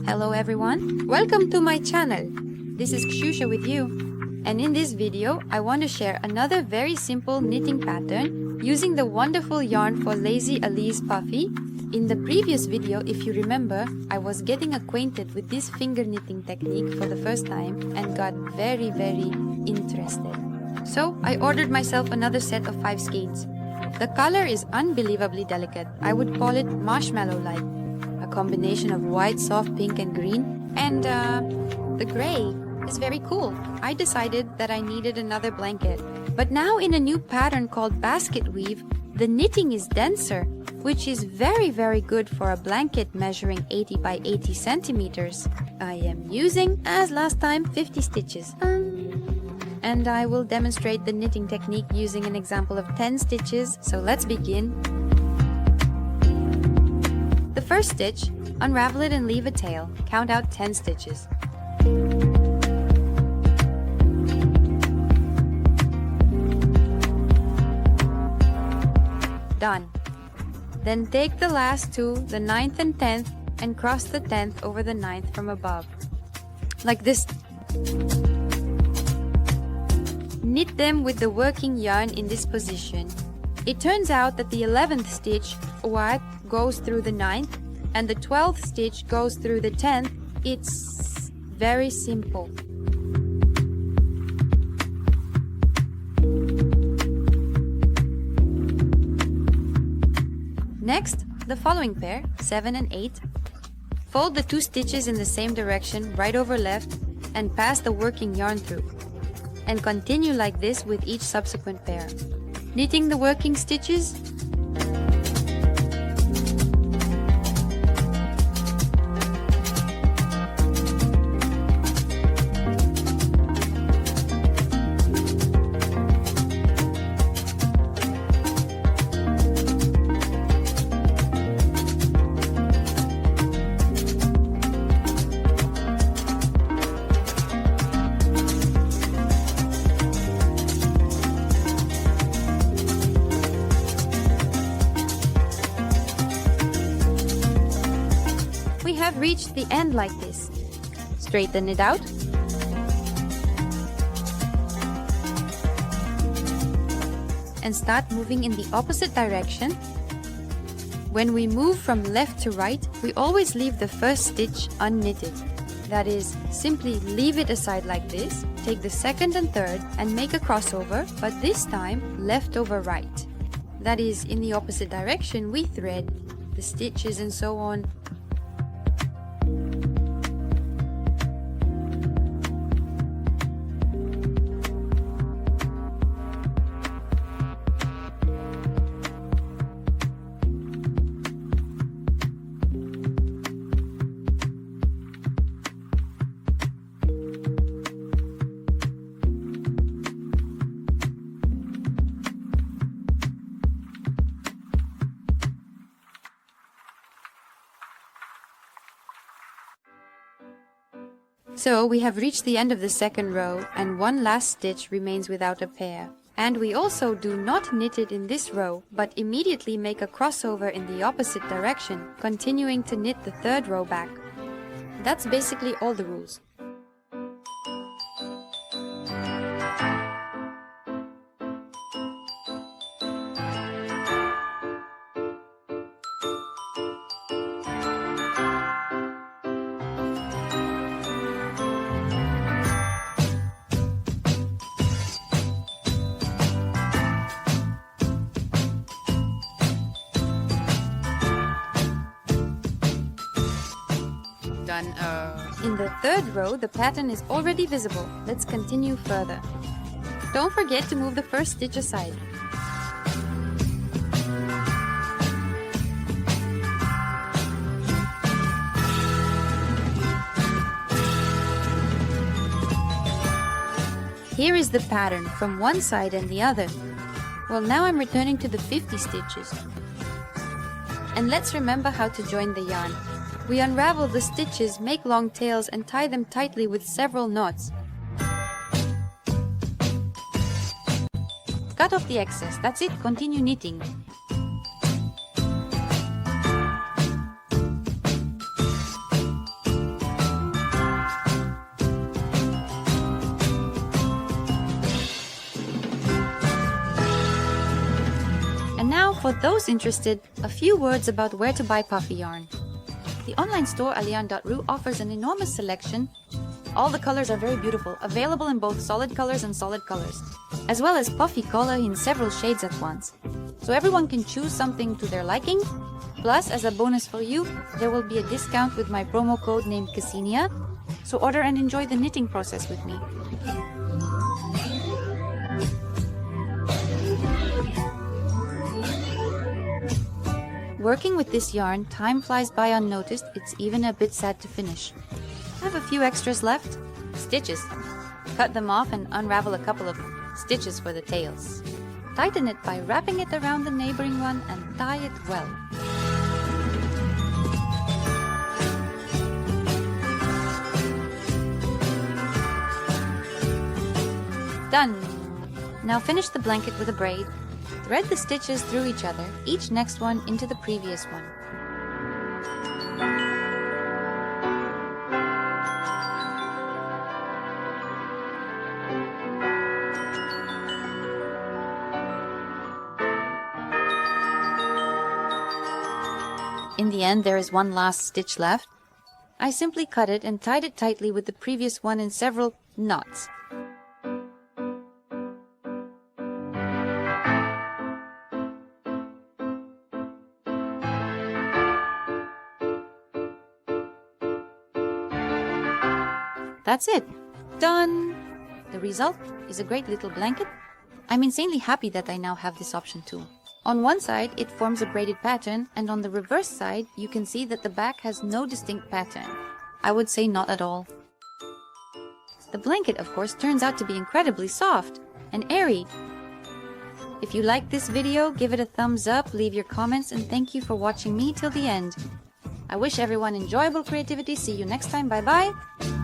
Hello everyone, welcome to my channel. This is Kshusha with you, and in this video I want to share another very simple knitting pattern using the wonderful yarn for lazy Alize Puffy. In the previous video, if you remember, I was getting acquainted with this finger knitting technique for the first time and got very interested. So I ordered myself another set of 5 skeins. The color is unbelievably delicate. I would call it marshmallow-like. A combination of white, soft pink and green, and the gray is very cool. I decided that I needed another blanket. But now in a new pattern called basket weave, the knitting is denser, which is very good for a blanket measuring 80 by 80 centimeters. I am using, as last time, 50 stitches. And I will demonstrate the knitting technique using an example of 10 stitches, so let's begin. The first stitch, unravel it and leave a tail. Count out 10 stitches. Done. Then take the last two, the 9th and 10th, and cross the 10th over the 9th from above. Like this. Knit them with the working yarn in this position. It turns out that the 11th stitch goes through the 9th and the 12th stitch goes through the 10th. It's very simple. Next, the following pair, 7 and 8. Fold the 2 stitches in the same direction, right over left, and pass the working yarn through. And continue like this with each subsequent pair. Knitting the working stitches. We have reached the end like this. Straighten it out. And start moving in the opposite direction. When we move from left to right, we always leave the first stitch unknitted. That is, simply leave it aside like this, take the second and third and make a crossover, but this time left over right. That is, in the opposite direction we thread the stitches and so on. So we have reached the end of the second row and one last stitch remains without a pair. And we also do not knit it in this row, but immediately make a crossover in the opposite direction, continuing to knit the third row back. That's basically all the rules. In the third row, the pattern is already visible. Let's continue further. Don't forget to move the first stitch aside. Here is the pattern from one side and the other. Well, now I'm returning to the 50 stitches. And let's remember how to join the yarn. We unravel the stitches, make long tails and tie them tightly with several knots. Cut off the excess, that's it, continue knitting. For those interested, a few words about where to buy puffy yarn. The online store alian.ru offers an enormous selection. All the colors are very beautiful, available in both solid colors and solid colors, as well as puffy color in several shades at once. So everyone can choose something to their liking. Plus, as a bonus for you, there will be a discount with my promo code named Ksenia. So order and enjoy the knitting process with me. Working with this yarn, time flies by unnoticed. It's even a bit sad to finish. I have a few extras left. Stitches. Cut them off and unravel a couple of stitches for the tails. Tighten it by wrapping it around the neighboring one and tie it well. Done! Now finish the blanket with a braid. Thread the stitches through each other, each next one into the previous one. In the end, there is one last stitch left. I simply cut it and tied it tightly with the previous one in several knots. That's it! Done! The result is a great little blanket. I'm insanely happy that I now have this option too. On one side, it forms a braided pattern, and on the reverse side, you can see that the back has no distinct pattern. I would say not at all. The blanket, of course, turns out to be incredibly soft and airy. If you like this video, give it a thumbs up, leave your comments, and thank you for watching me till the end. I wish everyone enjoyable creativity. See you next time. Bye bye!